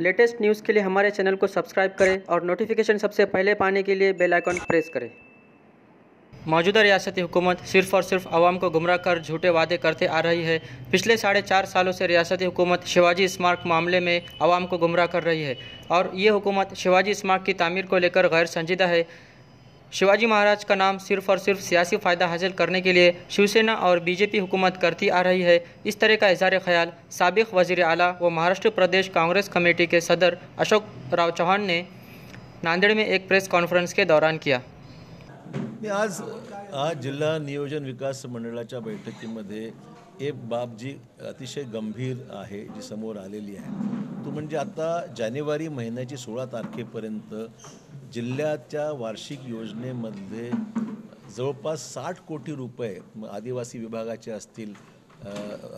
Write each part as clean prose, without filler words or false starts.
Latest news के लिए हमारे channel को सब्सक्राइब करें और नोटिफिकेशन सबसे पहले पाने के लिए बेल आइकन प्रेस करें। मौजूदा रियासती हुकूमत सिर्फ़ और सिर्फ आवाम को गुमराह कर झूठे वादे करते आ रही है। पिछले 4.5 सालों से रियासती हुकूमत शिवाजी स्मारक मामले में आवाम को गुमराह कर रही है और ये हुकूमत शिवाजी स्मारक की तामीर को लेकर गैर संजीदा है। शिवाजी महाराज का नाम सिर्फ़ और सिर्फ सियासी फ़ायदा हासिल करने के लिए शिवसेना और बीजेपी हुकूमत करती आ रही है। इस तरह का इज़हार ख्याल साबिक़ वज़ीर आला व महाराष्ट्र प्रदेश कांग्रेस कमेटी के सदर अशोक राव चव्हाण ने नांदेड़ में एक प्रेस कॉन्फ्रेंस के दौरान किया। आज जिल्हा नियोजन विकास मंडळाच्या बैठकीमध्ये एक बाब जी अतिशय गंभीर आहे जी समोर आलेली आहे तो म्हणजे आता जानेवारी महिन्याची 16 तारखेपर्यंत जिल्ह्याच्या वार्षिक योजनेमध्ये जवळपास 60 कोटी रुपये आदिवासी विभागाचे असतील,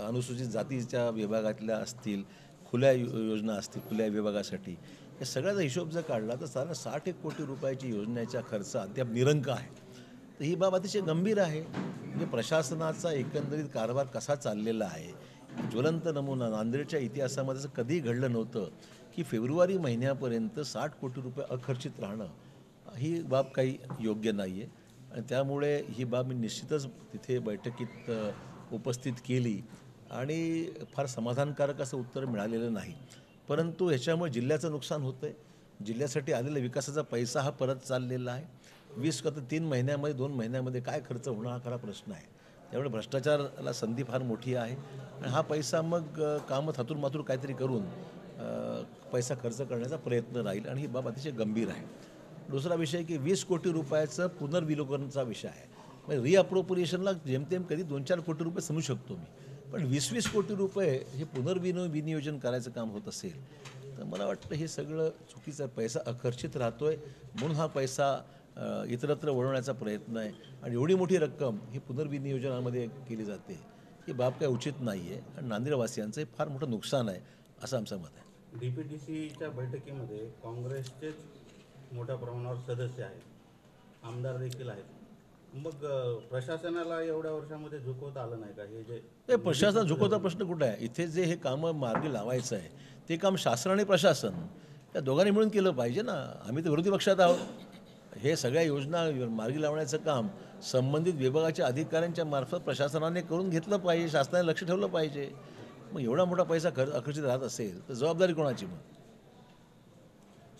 अनुसूचित जातीच्या विभागातल्या असतील, खुल्या योजना असतील खुल्या विभागासाठी, या सगळ्याचा हिशोब जर काढला तर साधारण 60 कोटी रुपयाची योजनेचा खर्च अद्याप निरंक आहे। तर ही बाब अतिशय गंभीर आहे। म्हणजे प्रशासनाचा एकंदरीत कारभार कसा चाललेला आहे, ज्वलंत नमुना नांदेडच्या इतिहासामध्ये असं कधी घडलं नव्हतं की फेब्रुवारी महिन्यापर्यंत 60 कोटी रुपये अखर्चित राहणं ही बाब काही योग्य नाही आहे आणि त्यामुळे ही बाब मी निश्चितच तिथे बैठकीत उपस्थित केली आणि फार समाधानकारक असं उत्तर मिळालेलं नाही। परंतु ह्याच्यामुळे जिल्ह्याचं नुकसान होतं आहे। जिल्ह्यासाठी आलेला विकासाचा पैसा हा परत चाललेला आहे। 20 का 3 महिन्यामध्ये 2 महिन्यामध्ये काय खर्च होणार हा खरा प्रश्न आहे। त्यामुळे भ्रष्टाचाराला संधी फार मोठी आहे आणि हा पैसा मग कामं थातूरमातूर काहीतरी करून पैसा खर्च करण्याचा प्रयत्न राहील आणि ही बाब अतिशय गंभीर आहे। दुसरा विषय की 20 कोटी रुपयाचं पुनर्विलोकनाचा विषय आहे। म्हणजे रिअप्रोप्रिएशनला जेमतेम कधी 2-4 कोटी रुपये समजू शकतो मी, पण 20-20 कोटी रुपये हे विनियोजन करायचं काम होत असेल तर मला वाटतं हे सगळं चुकीचं पैसा अखर्चित राहतोय म्हणून हा पैसा इतरत्र वळवण्याचा प्रयत्न आहे आणि एवढी मोठी रक्कम ही पुनर्विनियोजनामध्ये केली जाते ही बाब काय उचित नाही आहे आणि नांदेडवासियांचं हे फार मोठं नुकसान आहे असं आमचं मत आहे। डीपीटीसीच्या बैठकीमध्ये काँग्रेसचेच मोठ्या प्रमाणावर सदस्य आहेत, आमदार देखील आहेत। मग प्रशासनाला एवढ्या वर्षामध्ये झुकवता आलं नाही का? हे जे प्रशासन झुकवता प्रश्न कुठं आहे? इथे जे हे कामं मार्गी लावायचं आहे ते काम शासन आणि प्रशासन या दोघांनी मिळून केलं पाहिजे ना। आम्ही तर विरोधी पक्षात आहोत। हे सगळ्या योजना मार्गी लावण्याचं काम संबंधित विभागाच्या अधिकाऱ्यांच्या मार्फत प्रशासनाने करून घेतलं पाहिजे, शासनाने लक्ष ठेवलं पाहिजे। मग एवढा मोठा पैसा अखर्चित राहत असेल तर जबाबदारी कोणाची? मग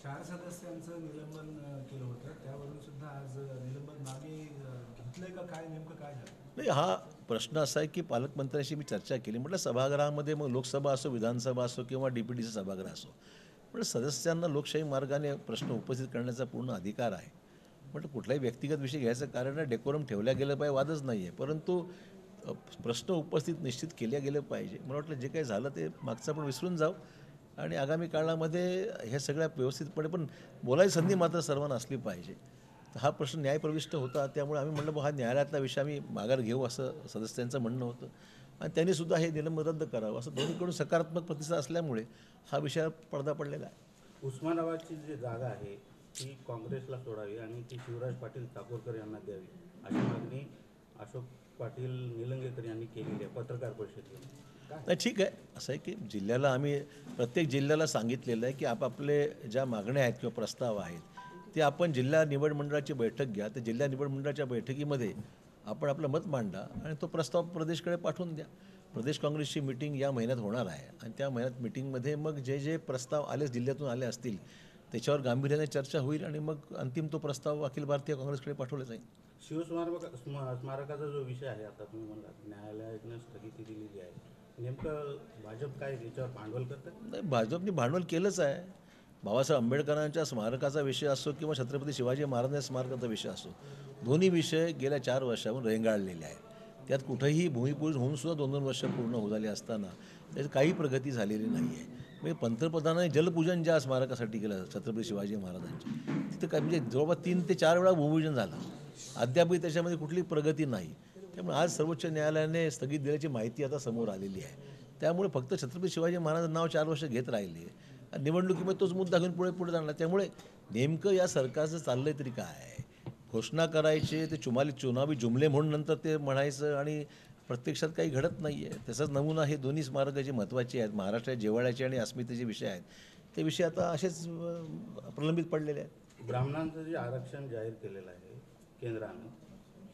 4 सदस्यांचं निलंबन केलं होतं, त्यावरून सुद्धा आज निलंबन मागे घेतलंय का काय, नेमकं काय झालं? नाही, हा प्रश्न असा आहे की पालकमंत्र्यांशी मी चर्चा केली। म्हटलं सभागृहामध्ये मग लोकसभा असो, विधानसभा असो किंवा डीपीटीसी सभागृह असो, म्हटलं सदस्यांना लोकशाही मार्गाने प्रश्न उपस्थित करण्याचा पूर्ण अधिकार आहे। म्हटलं कुठलाही व्यक्तिगत विषय घ्यायचं कारण नाही, डेकोरम ठेवल्या गेलं पाहिजे वादच नाही आहे, परंतु प्रश्न उपस्थित निश्चित केल्या गेलं पाहिजे। मला वाटलं जे काही झालं ते मागचं आपण विसरून जाऊ आणि आगामी काळामध्ये हे सगळ्या व्यवस्थितपणे पण बोलायची संधी मात्र सर्वांना असली पाहिजे। तर हा प्रश्न न्यायप्रविष्ट होता, त्यामुळे आम्ही म्हटलं हा न्यायालयातला विषय आम्ही माघार घेऊ असं सदस्यांचं म्हणणं होतं आणि त्यांनीसुद्धा हे निलंबन रद्द करावं असं दोन्हीकडून सकारात्मक प्रतिसाद असल्यामुळे हा विषय पडदा पडलेला आहे। उस्मानाबादची जी जागा आहे ती काँग्रेसला सोडावी आणि ती शिवराज पाटील चाकूरकर यांना द्यावी अशी मागणी अशोक पाटील निलंगेकर यांनी केलेली आहे पत्रकार परिषदेत। नाही, ठीक आहे। असं आहे की जिल्ह्याला आम्ही प्रत्येक जिल्ह्याला सांगितलेलं आहे की आपापले ज्या मागण्या आहेत किंवा प्रस्ताव आहेत ते आपण जिल्हा निवड मंडळाची बैठक घ्या, तर जिल्हा निवड मंडळाच्या बैठकीमध्ये आपण आपलं मत मांडा आणि तो प्रस्ताव प्रदेशकडे पाठवून द्या। प्रदेश काँग्रेसची मीटिंग या महिन्यात होणार आहे आणि त्या महिन्यात मीटिंगमध्ये मग जे जे प्रस्ताव आले जिल्ह्यातून आले असतील त्याच्यावर गांभीर्याने चर्चा होईल आणि मग अंतिम तो प्रस्ताव अखिल भारतीय काँग्रेसकडे पाठवला जाईल। स्मारकाचा जो विषय आहे आता तुम्ही म्हणला न्यायालयाने स्थगिती दिलेली आहे, नेमकं भाजप काय याच्यावर भांडवल करतं? नाही, भाजपने भांडवल केलंच आहे। बाबासाहेब आंबेडकरांच्या स्मारकाचा विषय असो किंवा छत्रपती शिवाजी महाराजांच्या स्मारकाचा विषय असो, दोन्ही विषय गेल्या 4 वर्षाहून रेंगाळलेले आहेत। त्यात कुठेही भूमिपूजन होऊन सुद्धा 2-2 वर्ष पूर्ण होत झाली असताना त्याची काही प्रगती झालेली नाही आहे। म्हणजे पंतप्रधानांनी जलपूजन ज्या स्मारकासाठी केलं छत्रपती शिवाजी महाराजांचे, तिथं काय म्हणजे जवळपास 3 ते 4 वेळा भूमिपूजन झालं, अद्यापही त्याच्यामध्ये कुठली प्रगती नाही। त्यामुळे आज सर्वोच्च न्यायालयाने स्थगित दिल्याची माहिती आता समोर आलेली आहे। त्यामुळे फक्त छत्रपती शिवाजी महाराजांचं नाव 4 वर्ष घेत राहिले आणि निवडणुकीमध्ये तोच मुद्दा घेऊन पुढे जाणार। त्यामुळे नेमकं या सरकारचं चाललंय तरी काय आहे? घोषणा करायचे ते चुनावी जुमले म्हणून नंतर ते म्हणायचं आणि प्रत्यक्षात काही घडत नाही आहे। त्याचाच नमुना हे दोन्ही स्मारकं जी महत्त्वाची आहेत, महाराष्ट्राच्या जिव्हाळ्याचे आणि अस्मितेचे विषय आहेत, ते विषय आता असेच प्रलंबित पडलेले आहेत. ब्राह्मणांचं जे आरक्षण जाहीर केलेलं आहे केंद्रानं,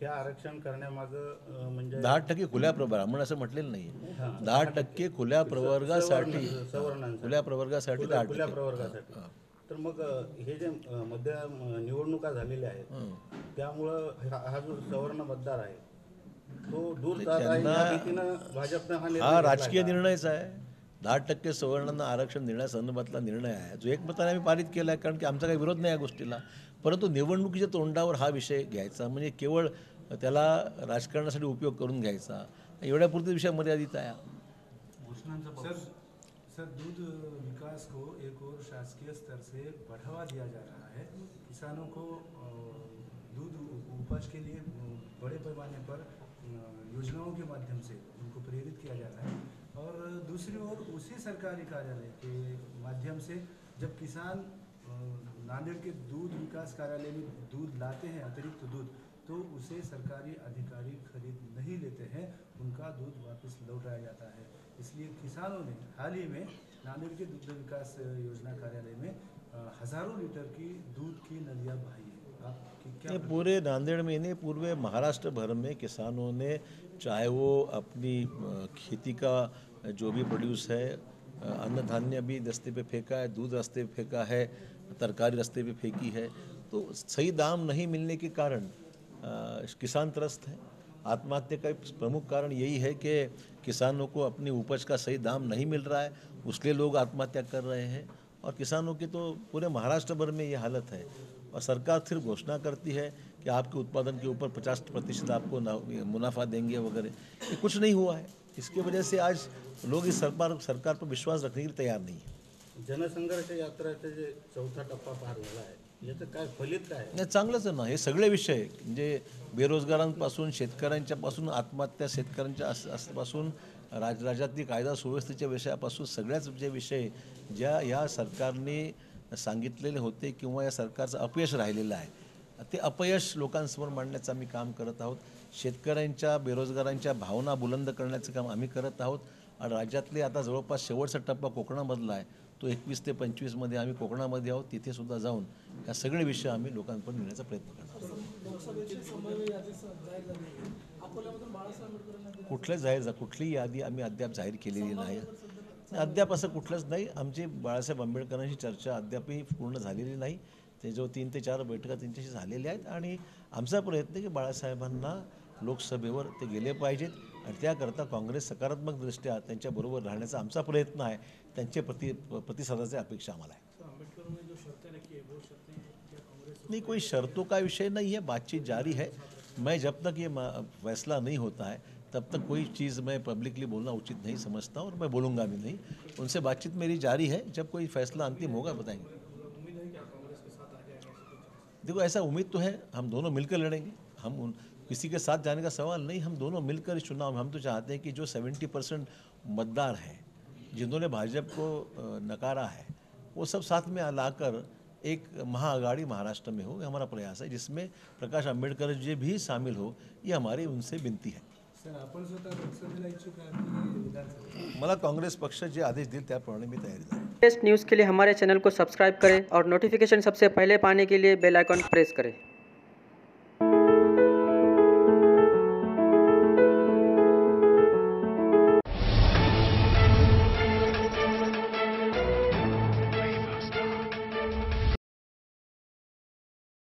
हे आरक्षण करण्यामागं म्हणजे 10% खुल्या ब्राह्मण असं म्हटलेलं नाही. 10% खुल्या प्रवर्गासाठी, सवर्णांसाठी, खुल्या प्रवर्गासाठी खुल्या 10%. प्रवर्गासाठी. तर मग हे जे मध्य निवडणुका झालेल्या आहेत त्यामुळं हा जो सवर्ण मतदार आहे तो दूर जात आहे या भीतीनं भाजपनं हा निर्णय हा घेतलाय राजकीय का? निर्णयच आहे. 10% सवर्णांना आरक्षण देण्यासंदर्भातला निर्णय आहे जो एकमताने आम्ही पारित केला आहे, कारण की आमचा काही विरोध नाही या गोष्टीला. परंतु निवडणुकीच्या तोंडावर हा विषय घ्यायचा म्हणजे केवळ त्याला राजकारणासाठी उपयोग करून घ्यायचा, एवढ्यापुरते विषय मर्यादित आहे. सर दूध विकास को एक और शासकीय स्तर से बढ़ावा दिया जा रहा है। किसानों को दूध उपज के लिए बड़े पैमाने पर योजनाओं के माध्यम से उनको प्रेरित किया जा रहा है, और दूसरी ओर उसी सरकारी कार्यालय के माध्यम से जब किसान नांदेड़ के दूध विकास कार्यालय में दूध लाते हैं, अतिरिक्त दूध, तो उसे सरकारी अधिकारी खरीद नहीं लेते हैं, उनका दूध वापस लौटाया जाता है। इसलिए किसानों ने हाल ही में नांदेड़ के दुग्ध विकास योजना कार्यालय में हज़ारों लीटर की दूध की नलियाँ बहाई है। आपकी क्या? ये पूरे नांदेड़ में नहीं, पूरे महाराष्ट्र भर में किसानों ने, चाहे वो अपनी खेती का जो भी प्रोड्यूस है, अन्न धान्य भी रास्ते पे फेंका है, दूध रास्ते पे फेंका है, तरकारी रास्ते पे फेंकी है, तो सही दाम नहीं मिलने के कारण किसान त्रस्त हैं। आत्महत्या का प्रमुख कारण यही है कि किसानों को अपनी उपज का सही दाम नहीं मिल रहा है, उसके लोग आत्महत्या कर रहे हैं। और किसानों की तो पूरे महाराष्ट्र भर में ये हालत है, और सरकार सिर्फ घोषणा करती है कि आपके उत्पादन के ऊपर 50% आपको मुनाफा देंगे वगैरह, ये कुछ नहीं हुआ है। इसकी वजह से आज लोग इस सरकार पर विश्वास रखने के लिए तैयार नहीं है। जनसंघर्ष यात्रेचा जे चौथा टप्पा पार झाला आहे याचं काय फलित काय? नाही, चांगलंच आहे ना. हे सगळे विषय म्हणजे बेरोजगारांपासून, शेतकऱ्यांच्यापासून, आत्महत्या शेतकऱ्यांच्या पासून, राज्यातली कायदा सुव्यवस्थेच्या विषयापासून, सगळ्याच जे विषय ज्या या सरकारने सांगितलेले होते किंवा या सरकारचं अपयश राहिलेलं आहे, ते अपयश लोकांसमोर मांडण्याचं आम्ही काम करत आहोत. शेतकऱ्यांच्या, बेरोजगारांच्या भावना बुलंद करण्याचं काम आम्ही करत आहोत. आणि राज्यातले आता जवळपास शेवटचा टप्पा कोकणामधला आहे, तो 21 ते 25मध्ये आम्ही कोकणामध्ये आहोत. तिथे सुद्धा जाऊन या सगळे विषय आम्ही लोकांपर्यंत नेण्याचा प्रयत्न करणार आहोत. कुठलीही यादी आम्ही अद्याप जाहीर केलेली नाही. अद्याप असं कुठलंच नाही. आमची बाळासाहेब आंबेडकरांशी चर्चा अद्यापही पूर्ण झालेली नाही. ते जो 3 ते 4 बैठका त्यांच्याशी झालेल्या आहेत, आणि आमचा प्रयत्न आहे की बाळासाहेबांना लोकसभेवर ते गेले पाहिजेत, आणि त्याकरता काँग्रेस सकारात्मकदृष्ट्या त्यांच्याबरोबर राहण्याचा आमचा प्रयत्न आहे. त्यांचे प्रतिसादाची अपेक्षा आम्हाला आहे. नहीं, कोई शर्तों का विषय नहीं है, बातचीत जारी है. मैं जब तक ये फैसला नहीं होता है तब तक कोई चीज़ मैं पब्लिकली बोलना उचित नहीं समझता, और मैं बोलूँगा भी नहीं. उनसे बातचीत मेरी जारी है, जब कोई फैसला अंतिम होगा बताएंगे. देखो, ऐसा उम्मीद तो है, हम दोनों मिलकर लड़ेंगे. हम किसी के साथ जाने का सवाल नहीं, हम दोनों मिलकर इस चुनाव में, हम तो चाहते हैं कि जो 70% मतदार हैं जिन्होंने भाजपा को नकारा है, वो सब साथ में लाकर एक महाअघाड़ी महाराष्ट्र में हो, ये हमारा प्रयास है, जिसमें प्रकाश आंबेडकर जी भी शामिल हो, ये हमारी उनसे विनती है. सर, आपण स्वतः लोकसभेला इच्छुक आहात की विधानसभेला? मला काँग्रेस पक्ष जे आदेश देईल त्याप्रमाणे मी तयारी आहे. लेटेस्ट न्यूज़ के लिए हमारे चैनल को सब्सक्राइब करें और नोटिफिकेशन सबसे पहले पाने के लिए बेल आइकन प्रेस करें.